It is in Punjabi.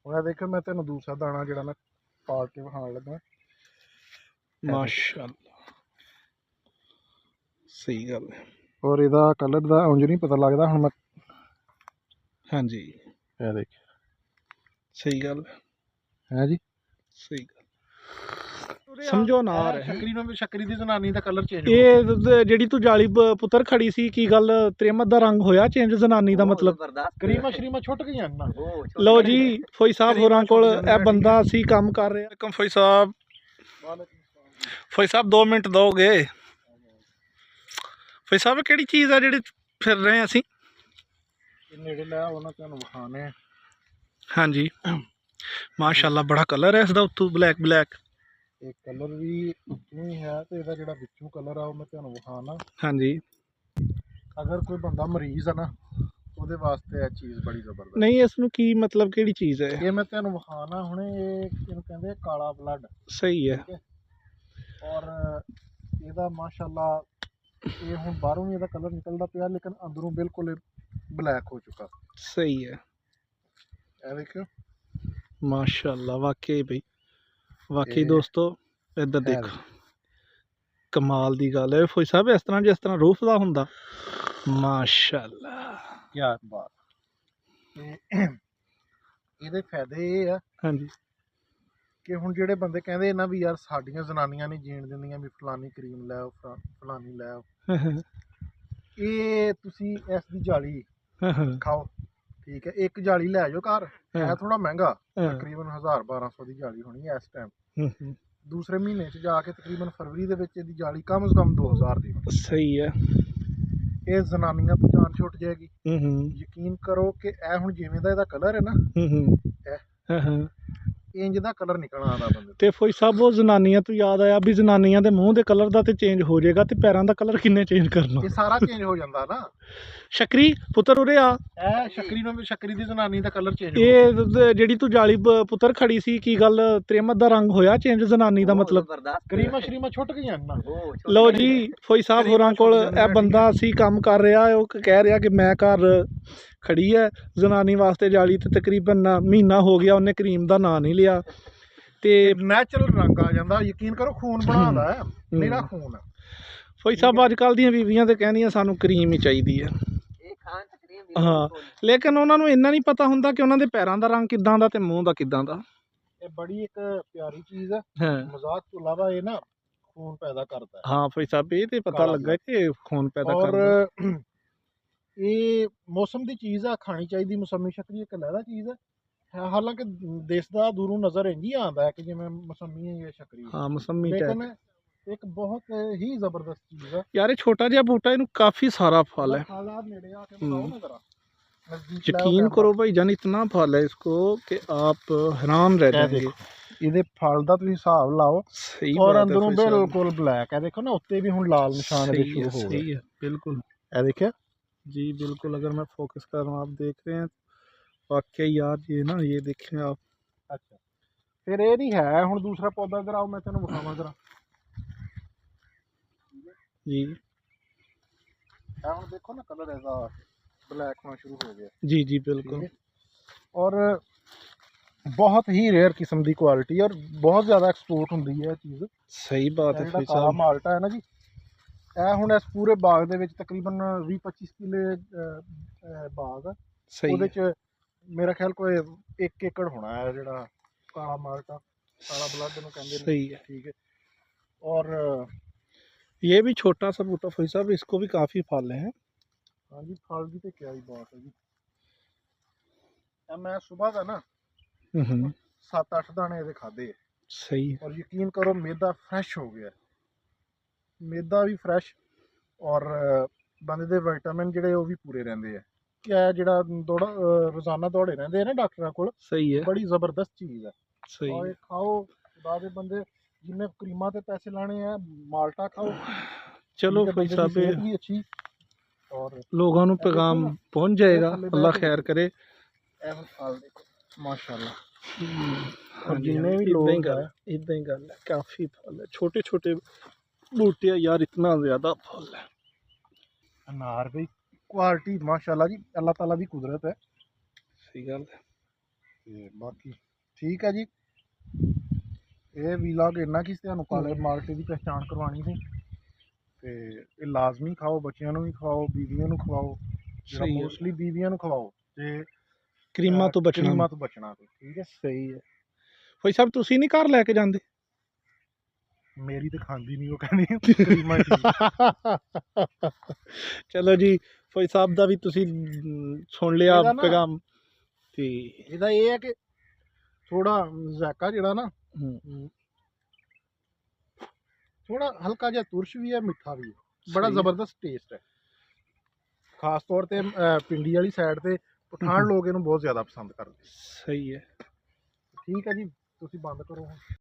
ਹੁਣ ਇਹ ਦੇਖੋ ਮੈਂ ਤੈਨੂੰ ਦੂਸਰਾ ਦਾਣਾ ਜਿਹੜਾ ਮੈਂ ਪਾੜ ਕੇ ਵਿਖਾਉਣ ਲੱਗਾ। ਮਾਸ਼ਾਅੱਲਾ ਸਹੀ ਗੱਲ ਹੈ। ਔਰ ਇਹਦਾ ਕਲਰ ਦਾ ਉਂਝ ਨਹੀਂ ਪਤਾ ਲੱਗਦਾ। ਹੁਣ ਮੈਂ ਹਾਂਜੀ ਇਹ ਦੇਖ ਸਹੀ ਗੱਲ ਹੈ ਜੀ, ਸਹੀ ਗੱਲ ਸਮਝੋ ਨਾ ਆ ਰਿਹਾ। ਸ਼ੱਕਰੀ ਦੀ ਜ਼ਨਾਨੀ ਦਾ ਕਲਰ ਚੇਂਜ ਇਹ ਜਿਹੜੀ ਤੂੰ ਜਾਲੀ ਪੁੱਤਰ ਖੜੀ ਸੀ, ਕੀ ਗੱਲ ਤ੍ਰਿਮਤ ਦਾ ਰੰਗ ਹੋਇਆ ਚੇਂਜ ਜ਼ਨਾਨੀ ਦਾ ਮਤਲਬ? ਕਰੀਮਾਂ ਸ਼ਰੀਮਾਂ ਛੁੱਟ ਗਈਆਂ ਨਾ। ਲਓ ਜੀ ਫੌਜੀ ਸਾਹਿਬ ਹੋਰਾਂ ਕੋਲ ਇਹ ਬੰਦਾ ਅਸੀਂ ਕੰਮ ਕਰ ਰਹੇ ਹਾਂ। ਫੌਜੀ ਸਾਹਿਬ 2 ਮਿੰਟ ਦੋਗੇ? ਫੌਜੀ ਸਾਹਿਬ ਕਿਹੜੀ ਚੀਜ਼ ਆ ਜਿਹੜੀ ਫਿਰ ਰਹੇ ਅਸੀਂ ਨੇੜੇ ਲੈ ਉਹਨਾਂ ਤੁਹਾਨੂੰ ਵਿਖਾਣੇ। ਹਾਂਜੀ ਮਾਸ਼ਾਅੱਲਾ ਬੜਾ ਕਲਰ ਹੈ ਇਸਦਾ, ਉੱਤੋਂ ਬਲੈਕ ਇਹ ਕਲਰ ਵੀ ਉੱਤੋਂ ਹੀ ਹੈ ਤੇ ਇਹਦਾ ਜਿਹੜਾ ਵਿੱਚੋਂ ਕਲਰ ਆ ਉਹ ਮੈਂ ਤੁਹਾਨੂੰ ਵਿਖਾਣਾ। ਹਾਂਜੀ ਅਗਰ ਕੋਈ ਬੰਦਾ ਮਰੀਜ਼ ਆ ਨਾ ਉਹਦੇ ਵਾਸਤੇ ਇਹ ਚੀਜ਼ ਬੜੀ ਜ਼ਬਰਦਸਤ। ਨਹੀਂ ਇਸ ਨੂੰ ਕੀ ਮਤਲਬ, ਕਿਹੜੀ ਚੀਜ਼ ਹੈ ਇਹ ਮੈਂ ਤੁਹਾਨੂੰ ਵਿਖਾਣਾ ਹੁਣੇ। ਇਹਨੂੰ ਕਹਿੰਦੇ ਕਾਲਾ ਬਲੱਡ। ਸਹੀ ਹੈ। ਔਰ ਇਹਦਾ ਮਾਸ਼ਾਅੱਲਾ ਇਹ ਹੁਣ ਬਾਹਰੋਂ ਵੀ ਇਹਦਾ ਕਲਰ ਨਿਕਲਦਾ ਪਿਆ ਲੇਕਿਨ ਅੰਦਰੋਂ ਬਿਲਕੁਲ ਬਲੈਕ ਹੋ ਚੁੱਕਾ। ਸਹੀ ਹੈ। ਇਹ ਦੇਖਿਓ ਮਾਸ਼ਾਅੱਲਾ ਵਾਕਈ ਬਈ ਵਾਕਈ ਦੋਸਤੋ ਇੱਧਰ ਦੇਖੋ ਕਮਾਲ ਦੀ ਗੱਲ ਹੈ। ਫੌਜੀ ਸਾਹਿਬ ਇਸ ਤਰ੍ਹਾਂ ਜਿਸ ਤਰ੍ਹਾਂ ਰੂਫ ਦਾ ਹੁੰਦਾ। ਮਾਸ਼ਾਅੱਲਾ ਕੀ ਬਾਤ। ਤੇ ਇਹਦੇ ਫਾਇਦੇ ਇਹ ਆ ਹਾਂਜੀ ਕਿ ਹੁਣ ਜਿਹੜੇ ਬੰਦੇ ਕਹਿੰਦੇ ਨਾ ਵੀ ਯਾਰ ਸਾਡੀਆਂ ਜ਼ਨਾਨੀਆਂ ਨਹੀਂ ਜੀਣ ਦਿੰਦੀਆਂ ਵੀ ਫਲਾਨੀ ਕਰੀਮ ਲੈ ਆਓ ਫਲਾਨੀ ਲੈ ਆਓ, ਇਹ ਤੁਸੀਂ ਇਸ ਦੀ ਜਾਲੀ ਖਾਓ ਠੀਕ ਹੈ। ਇੱਕ ਜਾਲੀ ਲੈ ਜਾਓ ਘਰ, ਇਹ ਥੋੜਾ ਮਹਿੰਗਾ ਤਕਰੀਬਨ 1000-1200 ਦੀ ਜਾਲੀ ਹੋਣੀ ਹੈ ਇਸ ਟਾਈਮ। ਦੂਸਰੇ ਮਹੀਨੇ 'ਚ ਜਾ ਕੇ ਤਕਰੀਬਨ ਫਰਵਰੀ ਦੇ ਵਿੱਚ ਇਹਦੀ ਜਾਲੀ ਕਮ ਸੇ ਕਮ 2000 ਦੀ। ਸਹੀ ਹੈ। ਇਹ ਜ਼ਨਾਨੀਆਂ ਤੋਂ ਜਾਨ ਛੁੱਟ ਜਾਏਗੀ। ਯਕੀਨ ਕਰੋ ਕਿ ਇਹ ਹੁਣ ਜਿਵੇਂ ਦਾ ਇਹਦਾ ਕਲਰ ਹੈ ਨਾ ਇੰਜ ਦਾ ਕਲਰ ਨਿਕਲਣਾ ਆਦਾ ਬੰਦੇ ਤੇ ਫੌਜੀ ਸਾਹਿਬ ਉਹ ਜ਼ਨਾਨੀਆਂ ਤੋਂ ਯਾਦ ਆਇਆ ਵੀ ਜ਼ਨਾਨੀਆਂ ਦੇ ਮੂੰਹ ਦੇ ਕਲਰ ਦਾ ਤੇ ਚੇਂਜ ਹੋ ਜਾਏਗਾ ਤੇ ਪੈਰਾਂ ਦਾ ਕਲਰ ਕਿੰਨੇ ਚੇਂਜ ਕਰਨਾ? ਇਹ ਸਾਰਾ ਚੇਂਜ ਹੋ ਜਾਂਦਾ ਨਾ। ਸ਼ੱਕਰੀ ਪੁੱਤਰ ਉਰੇ ਆ। ਇਹ ਸ਼ੱਕਰੀ ਦੀ ਜ਼ਨਾਨੀ ਦਾ ਕਲਰ ਚੇਂਜ। ਇਹ ਜਿਹੜੀ ਤੂੰ ਜਾਲੀ ਪੁੱਤਰ ਖੜੀ ਸੀ, ਕੀ ਗੱਲ ਤ੍ਰਿਮਤ ਦਾ ਰੰਗ ਹੋਇਆ ਚੇਂਜ ਜ਼ਨਾਨੀ ਦਾ ਮਤਲਬ? ਕਰੀਮਾਂ ਸ਼ਰੀਮਾਂ ਛੁੱਟ ਗਈਆਂ ਨਾ। ਲਓ ਜੀ ਫੌਜੀ ਸਾਹਿਬ ਹੋਰਾਂ ਕੋਲ ਇਹ ਬੰਦਾ ਅਸੀਂ ਕੰਮ ਕਰ ਰਿਹਾ, ਉਹ ਕਹਿ ਰਿਹਾ ਕਿ ਮੈਂ ਘਰ ਖੜੀ ਹੈ ਜ਼ਨਾਨੀ ਵਾਸਤੇ ਜਾਲੀ ਤੇ ਤਕਰੀਬਨ ਮਹੀਨਾ ਹੋ ਗਿਆ ਉਹਨੇ ਕਰੀਮ ਦਾ ਨਾਂ ਨਹੀਂ ਲਿਆ ਤੇ ਨੈਚੁਰਲ ਰੰਗ ਆ ਜਾਂਦਾ। ਯਕੀਨ ਕਰੋ ਖੂਨ ਬਣਾਉਂਦਾ ਹੈ, ਮੇਰਾ ਖੂਨ ਹੈ। ਫੌਜੀ ਸਾਹਿਬ ਅੱਜ ਕੱਲ੍ਹ ਦੀਆਂ ਬੀਬੀਆਂ ਤੇ ਕਹਿੰਦੀਆਂ ਸਾਨੂੰ ਕਰੀਮ ਹੀ ਚਾਹੀਦੀ ਹੈ। ਹਾਂ ਲੇਕਿਨ ਉਹਨਾਂ ਨੂੰ ਇੰਨਾ ਨਹੀਂ ਪਤਾ ਹੁੰਦਾ ਕਿ ਉਹਨਾਂ ਦੇ ਪੈਰਾਂ ਦਾ ਰੰਗ ਕਿੱਦਾਂ ਦਾ ਤੇ ਮੂੰਹ ਦਾ ਕਿੱਦਾਂ ਦਾ। ਇਹ ਬੜੀ ਇੱਕ ਪਿਆਰੀ ਚੀਜ਼ ਹੈ। ਮਜ਼ਾਕ ਤੋਂ ਇਲਾਵਾ ਇਹ ਨਾ ਖੂਨ ਪੈਦਾ ਕਰਦਾ ਹੈ। ਹਾਂ ਫੌਜੀ ਸਾਹਿਬ ਇਹ ਤੇ ਪਤਾ ਲੱਗਾ ਕਿ ਖੂਨ ਪੈਦਾ ਕਰਦਾ। ਔਰ ਇਹ ਮੌਸਮ ਦੀ ਚੀਜ਼ ਆ, ਖਾਣੀ ਚਾਹੀਦੀ। ਮੌਸਮੀ ਸ਼ੱਕਰੀ ਇੱਕ ਲਹਿਦਾ ਚੀਜ਼ ਹੈ। ਹਾਲਾਂਕਿ ਦੇਸ਼ ਦਾ ਦੂਰੋਂ ਨਜ਼ਰ ਇੰਝ ਹੀ ਆਉਂਦਾ ਹੈ ਕਿ ਜਿਵੇਂ ਮੌਸਮੀ ਹੈ ਜਾਂ ਸ਼ੱਕਰੀ। ਹਾਂ ਮੌਸਮੀ ਲੇਕਿਨ ਇੱਕ ਬਹੁਤ ਹੀ ਜ਼ਬਰਦਸਤ ਚੀਜ਼ ਹੈ ਯਾਰ। ਇਹ ਛੋਟਾ ਜਿਹਾ ਬੂਟਾ, ਇਹਨੂੰ ਕਾਫੀ ਸਾਰਾ ਫਲ है। यकीन करो भाईजान इतना फल है इसको कि आप हैरान रह जाएंगे। ਇਹਦੇ ਫਲ ਦਾ ਤੁਸੀਂ ਹਿਸਾਬ ਲਾਓ। ਔਰ ਅੰਦਰੋਂ ਬਿਲਕੁਲ ਬਲੈਕ ਹੈ। ਦੇਖੋ ਨਾ ਉੱਤੇ ਵੀ ਹੁਣ ਲਾਲ ਨਿਸ਼ਾਨ ਇਹਦੇ ਸ਼ੁਰੂ ਹੋ ਗਏ। सही है बिल्कुल। ਇਹ ਦੇਖਿਆ जी बिल्कुल। अगर मैं फोकस कर रहा हूँ आप देख रहे हैं वाकई यार ये ना ये देखें आप। ਅੱਛਾ ਫਿਰ ਇਹ ਨਹੀਂ ਹੈ। ਹੁਣ ਦੂਸਰਾ ਪੌਦਾ ਇਧਰ ਆਓ ਮੈਂ ਤੈਨੂੰ ਵਿਖਾਵਾਂ ਜ਼ਰਾ। जी ਇਹ ਹੁਣ ਦੇਖੋ ਨਾ ਕਲਰ ਇਹਦਾ ਬਲੈਕ ਹੋਣਾ ਸ਼ੁਰੂ ਹੋ ਗਿਆ। जी जी बिल्कुल। ਔਰ ਬਹੁਤ ਹੀ ਰੇਅਰ ਕਿਸਮ ਦੀ ਕੁਆਲਿਟੀ ਔਰ ਬਹੁਤ ਜ਼ਿਆਦਾ ਐਕਸਪੋਰਟ ਹੁੰਦੀ ਹੈ ਇਹ ਚੀਜ਼। सही बात है ਜਿਹੜਾ ਕਾਲਾ ਮਾਲਟਾ ਹੈ ਨਾ ਜੀ, ਇਹ ਹੁਣ ਇਸ ਪੂਰੇ ਬਾਗ ਦੇ ਵਿੱਚ ਤਕਰੀਬਨ 20-25 ਕਿੱਲੇ ਬਾਗ ਆ। ਉਹਦੇ ਚ ਮੇਰਾ ਖਿਆਲ ਕੋਈ 1 ਏਕੜ ਹੋਣਾ ਹੈ ਜਿਹੜਾ ਕਾਲਾ ਮਾਲਟਾ, ਕਾਲਾ ਬਲੱਡ ਨੂੰ ਕਹਿੰਦੇ ਨੇ। सही है ठीक है। और ये भी छोटा सा बूटा फौजी साहब, इसको भी काफ़ी फल हैं। हाँ जी फल की तो क्या ही बात है जी। मैं सुबह का ना 7-8 दाने ये खाधे। सही। और यकीन करो मैदा फ्रैश हो गया, मैदा भी फ्रैश और बंदे दे विटामिन ਜਿਹੜੇ ਉਹ ਵੀ ਪੂਰੇ ਰਹਿੰਦੇ ਆ। क्या ਜਿਹੜਾ ਦੌੜਾ ਰੋਜ਼ਾਨਾ ਦੌੜੇ ਰਹਿੰਦੇ ਆ ਨਾ ਡਾਕਟਰਾਂ ਕੋਲ। ਸਹੀ ਹੈ, ਬੜੀ ਜ਼ਬਰਦਸਤ ਚੀਜ਼ ਹੈ। ਸਹੀ ਹੈ। ਖਾਓ ਖੁਦਾ ਦੇ ਬੰਦੇ, जिन्हें क्रीमा पे पैसे लाने हैं माल्टा खाओ। चलो भाई साहब भी अच्छी और लोगों को पैगाम पहुंच जाएगा। अल्लाह खैर करे। माशाल्लाह। और जिन्हें भी लोग इदां ही गल है, काफ़ी फल है, छोटे छोटे बूटे यार, इतना ज़्यादा फल है। अनार भी क्वालिटी माशाल्लाह जी, अल्लाह ताला की कुदरत है। सही गल है। ਤੇ ਬਾਕੀ ਠੀਕ ਹੈ ਜੀ, ਇਹ ਵੀਲਾਗ ਇੰਨਾ ਕਿ ਤੁਹਾਨੂੰ ਪਾਲਕ ਮਾਰਕੀਟ ਦੀ ਪਹਿਚਾਣ ਕਰਵਾਉਣੀ ਸੀ। ਤੇ ਇਹ ਲਾਜ਼ਮੀ ਖਾਓ, ਬੱਚਿਆਂ ਨੂੰ ਵੀ ਖਵਾਓ, ਬੀਵੀਆਂ ਨੂੰ ਖਵਾਓ, ਜਿਹੜਾ ਸਹੀ ਹੈ, ਮੋਸਟਲੀ ਬੀਵੀਆਂ ਨੂੰ ਖਵਾਓ ਤੇ ਕਰੀਮਾਂ ਤੋਂ ਬਚਣਾ। ਕਰੀਮਾਂ ਤੋਂ ਬਚਣਾ ਤੇ ਠੀਕ ਹੈ। ਸਹੀ ਹੈ। ਫੌਜੀ ਸਾਹਿਬ ਤੁਸੀਂ ਨਹੀਂ ਘਰ ਲੈ ਕੇ ਜਾਂਦੇ? ਮੇਰੀ ਤੇ ਖਾਂਦੀ ਨਹੀਂ, ਉਹ ਕਹਿੰਦੀ ਕਰੀਮਾਂ ਹੀ ਠੀਕ। ਚਲੋ ਜੀ, ਫੌਜੀ ਸਾਹਿਬ ਦਾ ਵੀ ਤੁਸੀਂ ਸੁਣ ਲਿਆ ਇਹਦਾ ਨਾ- ਪੈਗਾਮ। ਤੇ ਇਹਦਾ ਇਹ ਹੈ ਕਿ ਥੋੜਾ ਜ਼ਾਇਕਾ ਜਿਹੜਾ ਨਾ ਥੋੜਾ ਹਲਕਾ ਜਿਹਾ ਤੁਰਸ਼ ਵੀ ਹੈ, ਮਿੱਠਾ ਵੀ ਹੈ, ਬੜਾ ਸਹੀ ਹੈ। ਜ਼ਬਰਦਸਤ ਟੇਸਟ ਹੈ। ਖਾਸ ਤੌਰ ਤੇ ਪਿੰਡੀ ਵਾਲੀ ਸਾਈਡ ਤੇ ਪਠਾਨ ਲੋਕ ਇਹਨੂੰ ਬਹੁਤ ਜ਼ਿਆਦਾ ਪਸੰਦ ਕਰਦੇ। ਸਹੀ ਹੈ। ਠੀਕ ਹੈ ਜੀ, ਤੁਸੀਂ ਬੰਦ ਕਰੋ ਹੁਣ।